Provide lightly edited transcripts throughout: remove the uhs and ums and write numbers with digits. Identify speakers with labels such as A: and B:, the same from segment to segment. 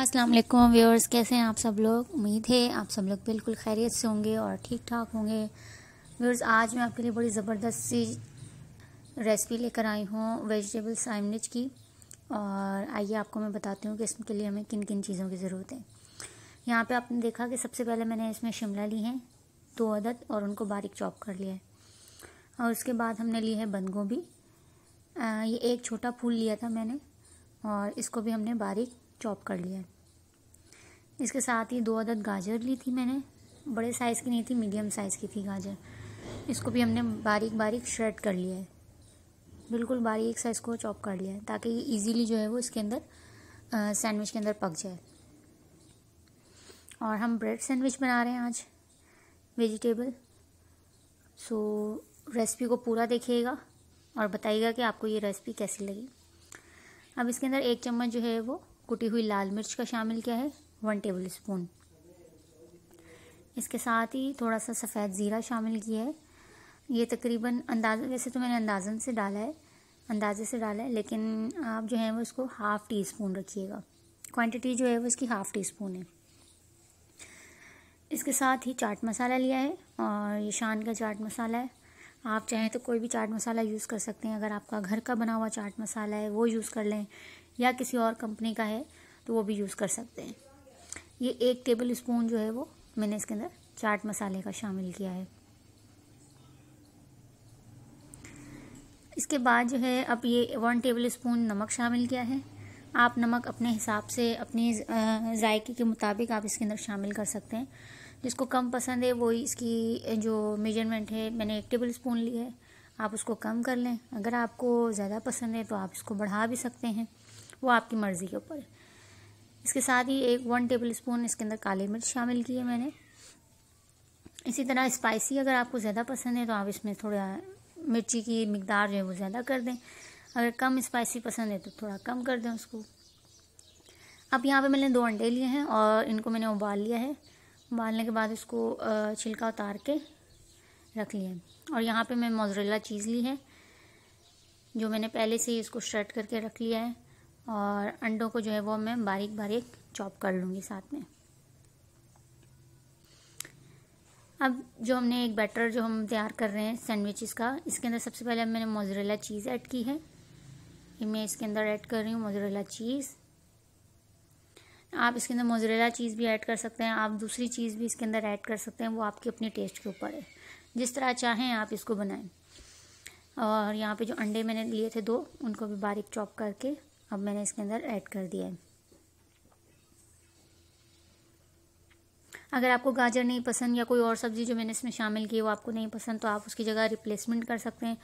A: अस्सलाम वालेकुम व्यूअर्स, कैसे हैं आप सब लोग। उम्मीद है आप सब लोग बिल्कुल खैरियत से होंगे और ठीक ठाक होंगे। व्यूअर्स, आज मैं आपके लिए बड़ी ज़बरदस्त सी रेसिपी लेकर आई हूँ वेजिटेबल सैंडविच की। और आइए आपको मैं बताती हूँ कि इसके लिए हमें किन किन चीज़ों की ज़रूरत है। यहाँ पे आपने देखा कि सबसे पहले मैंने इसमें शिमला ली है 2 अदद और उनको बारीक चॉप कर लिया है। और उसके बाद हमने ली है बंद गोभी, ये एक छोटा फूल लिया था मैंने और इसको भी हमने बारीक चॉप कर लिया है। इसके साथ ही 2 अदद गाजर ली थी मैंने, बड़े साइज़ की नहीं थी, मीडियम साइज़ की थी गाजर। इसको भी हमने बारीक बारीक श्रेड कर लिया है, बिल्कुल बारीक सा इसको चॉप कर लिया है ताकि ये इजीली जो है वो इसके अंदर सैंडविच के अंदर पक जाए। और हम ब्रेड सैंडविच बना रहे हैं आज वेजिटेबल। सो रेसिपी को पूरा देखिएगा और बताइएगा कि आपको ये रेसिपी कैसी लगी। अब इसके अंदर 1 चम्मच जो है वो कुटी हुई लाल मिर्च का शामिल किया है, 1 टेबल स्पून। इसके साथ ही थोड़ा सा सफ़ेद ज़ीरा शामिल किया है। ये तकरीबन वैसे तो मैंने अंदाजे से डाला है, लेकिन आप जो है वो इसको ½ टी स्पून रखिएगा। क्वांटिटी जो है वो इसकी ½ टी स्पून है। इसके साथ ही चाट मसाला लिया है और ये शान का चाट मसाला है। आप चाहें तो कोई भी चाट मसाला यूज़ कर सकते हैं। अगर आपका घर का बना हुआ चाट मसाला है वो यूज़ कर लें, या किसी और कंपनी का है तो वो भी यूज़ कर सकते हैं। ये 1 टेबल स्पून जो है वो मैंने इसके अंदर चाट मसाले का शामिल किया है। इसके बाद जो है अब ये 1 टेबल स्पून नमक शामिल किया है। आप नमक अपने हिसाब से, अपनी जायके के मुताबिक आप इसके अंदर शामिल कर सकते हैं। जिसको कम पसंद है वही इसकी जो मेजरमेंट है, मैंने 1 टेबल स्पून ली है, आप उसको कम कर लें। अगर आपको ज़्यादा पसंद है तो आप इसको बढ़ा भी सकते हैं, वो आपकी मर्ज़ी के ऊपर है। इसके साथ ही 1 टेबल स्पून इसके अंदर काली मिर्च शामिल की है मैंने। इसी तरह स्पाइसी अगर आपको ज़्यादा पसंद है तो आप इसमें थोड़ा मिर्ची की मिकदार जो है वो ज़्यादा कर दें। अगर कम स्पाइसी पसंद है तो थोड़ा कम कर दें उसको। अब यहाँ पे मैंने 2 अंडे लिए हैं और इनको मैंने उबाल लिया है। उबालने के बाद इसको छिलका उतार के रख लिया है। और यहाँ पे मैं मोज़रेला चीज़ ली है जो मैंने पहले से ही इसको श्रेड करके रख लिया है। और अंडों को जो है वो मैं बारीक बारीक चॉप कर लूँगी साथ में। अब जो हमने एक बैटर जो हम तैयार कर रहे हैं सैंडविचेस का, इसके अंदर सबसे पहले मैंने मोज़रेला चीज़ ऐड की है। ये मैं इसके अंदर ऐड कर रही हूँ मोज़रेला चीज़। आप इसके अंदर मोज़रेला चीज़ भी ऐड कर सकते हैं, आप दूसरी चीज़ भी इसके अंदर ऐड कर सकते हैं, वो आपके अपने टेस्ट के ऊपर है, जिस तरह चाहें आप इसको बनाएं। और यहाँ पे जो अंडे मैंने लिए थे 2, उनको भी बारीक चॉप करके अब मैंने इसके अंदर ऐड कर दिया है। अगर आपको गाजर नहीं पसंद या कोई और सब्ज़ी जो मैंने इसमें शामिल की वो आपको नहीं पसंद तो आप उसकी जगह रिप्लेसमेंट कर सकते हैं,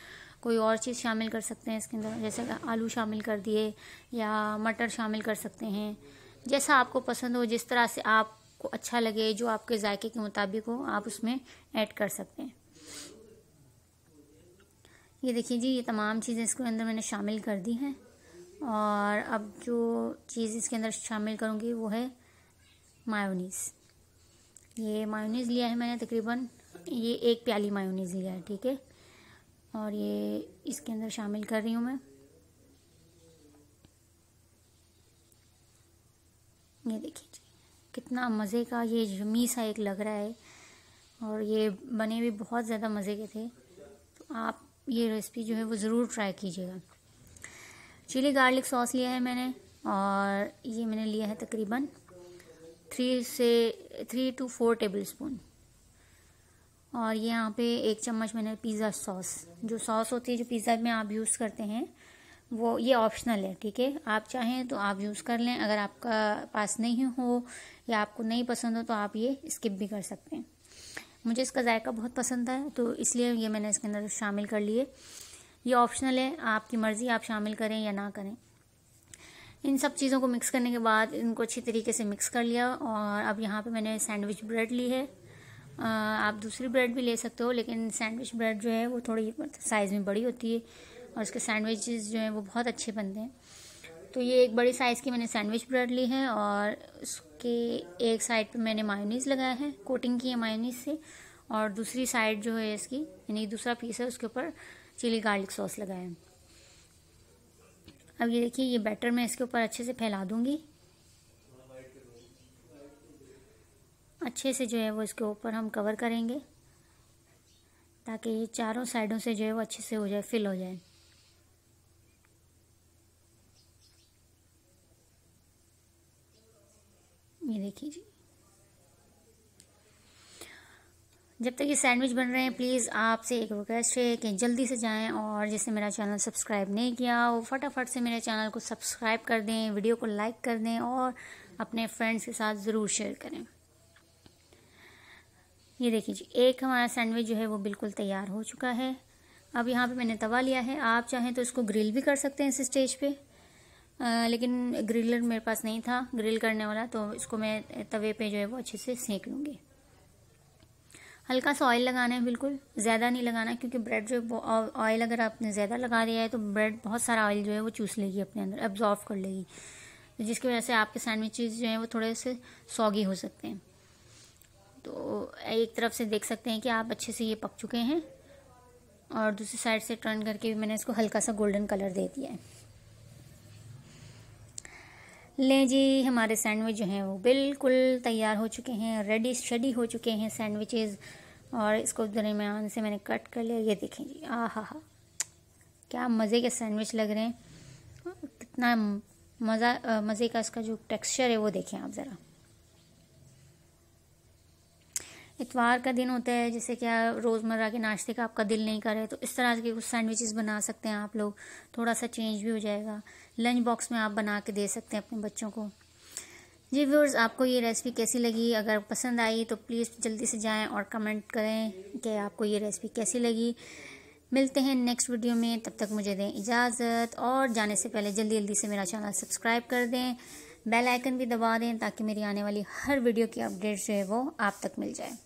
A: कोई और चीज़ शामिल कर सकते हैं इसके अंदर, जैसे आलू शामिल कर दिए या मटर शामिल कर सकते हैं। जैसा आपको पसंद हो, जिस तरह से आपको अच्छा लगे, जो आपके जायके के मुताबिक हो, आप उसमें ऐड कर सकते हैं। ये देखिए जी, ये तमाम चीज़ें इसके अंदर मैंने शामिल कर दी हैं। और अब जो चीज़ इसके अंदर शामिल करूँगी वो है मायोनीज़। ये मायोनीज़ लिया है मैंने, तकरीबन ये 1 प्याली मायोनीज़ लिया है, ठीक है। और ये इसके अंदर शामिल कर रही हूँ मैं। ये देखिए जी, कितना मज़े का ये यम्मी सा एक लग रहा है और ये बने भी बहुत ज़्यादा मज़े के थे। तो आप ये रेसिपी जो है वो ज़रूर ट्राई कीजिएगा। चिली गार्लिक सॉस लिया है मैंने और ये मैंने लिया है तकरीबन 3 to 4 टेबल स्पून। और ये यहाँ पे 1 चम्मच मैंने पिज़्ज़ा सॉस, जो सॉस होती है जो पिज़्ज़ा में आप यूज़ करते हैं, वो ये ऑप्शनल है, ठीक है। आप चाहें तो आप यूज़ कर लें, अगर आपका पास नहीं हो या आपको नहीं पसंद हो तो आप ये स्किप भी कर सकते हैं। मुझे इसका जायका बहुत पसंद है तो इसलिए ये मैंने इसके अंदर शामिल कर लिए। ये ऑप्शनल है, आपकी मर्ज़ी, आप शामिल करें या ना करें। इन सब चीज़ों को मिक्स करने के बाद इनको अच्छी तरीके से मिक्स कर लिया। और अब यहाँ पे मैंने सैंडविच ब्रेड ली है। आप दूसरी ब्रेड भी ले सकते हो, लेकिन सैंडविच ब्रेड जो है वो थोड़ी साइज़ में बड़ी होती है और इसके सैंडविचेस जो हैं वो बहुत अच्छे बनते हैं। तो ये एक बड़ी साइज़ की मैंने सैंडविच ब्रेड ली है और उसके एक साइड पे मैंने मायोनीज़ लगाया है, कोटिंग की है मायोनीज़ से। और दूसरी साइड जो है इसकी, यानी दूसरा पीस है, उसके ऊपर चिली गार्लिक सॉस लगाया है। अब ये देखिए, ये बैटर मैं इसके ऊपर अच्छे से फैला दूंगी। अच्छे से जो है वो इसके ऊपर हम कवर करेंगे ताकि ये चारों साइडों से जो है वो अच्छे से हो जाए, फिल हो जाए। ये देखिए जी। जब तक ये सैंडविच बन रहे हैं, प्लीज़ आपसे एक रिक्वेस्ट है कि जल्दी से जाएं और जिसने मेरा चैनल सब्सक्राइब नहीं किया वो फटाफट से मेरे चैनल को सब्सक्राइब कर दें, वीडियो को लाइक कर दें और अपने फ्रेंड्स के साथ ज़रूर शेयर करें। ये देखिए जी, एक हमारा सैंडविच जो है वो बिल्कुल तैयार हो चुका है। अब यहाँ पे मैंने तवा लिया है, आप चाहें तो इसको ग्रिल भी कर सकते हैं इस स्टेज पे, लेकिन ग्रिलर मेरे पास नहीं था ग्रिल करने वाला, तो इसको मैं तवे पे जो है वो अच्छे से सेंक लूँगी। हल्का सा ऑयल लगाना है, बिल्कुल ज़्यादा नहीं लगाना, क्योंकि ब्रेड जो ऑयल अगर आपने ज़्यादा लगा दिया है तो ब्रेड बहुत सारा ऑयल जो है वो चूस लेगी अपने अंदर, एब्जॉर्व कर लेगी, तो जिसकी वजह से आपके सैंडविचेस जो हैं वो थोड़े से सॉगी हो सकते हैं। तो एक तरफ से देख सकते हैं कि आप अच्छे से ये पक चुके हैं और दूसरी साइड से टर्न करके भी मैंने इसको हल्का सा गोल्डन कलर दे दिया है। लें जी, हमारे सैंडविच जो हैं वो बिल्कुल तैयार हो चुके हैं, रेडी शेडी हो चुके हैं सैंडविचेस, और इसको दरमियान से मैंने कट कर लिया। ये देखें जी, आहा हा, क्या मज़े के सैंडविच लग रहे हैं, कितना मज़े का इसका जो टेक्सचर है वो देखें आप ज़रा। इतवार का दिन होता है, जैसे क्या रोज़मर्रा के नाश्ते का आपका दिल नहीं करे, तो इस तरह के कुछ सैंडविचेस बना सकते हैं आप लोग, थोड़ा सा चेंज भी हो जाएगा। लंच बॉक्स में आप बना के दे सकते हैं अपने बच्चों को। जी व्यूअर्स, आपको ये रेसिपी कैसी लगी? अगर पसंद आई तो प्लीज़ जल्दी से जाएं और कमेंट करें कि आपको ये रेसिपी कैसी लगी। मिलते हैं नेक्स्ट वीडियो में, तब तक मुझे दें इजाज़त, और जाने से पहले जल्दी जल्दी से मेरा चैनल सब्सक्राइब कर दें, बेल आइकन भी दबा दें ताकि मेरी आने वाली हर वीडियो की अपडेट जो है वो आप तक मिल जाए।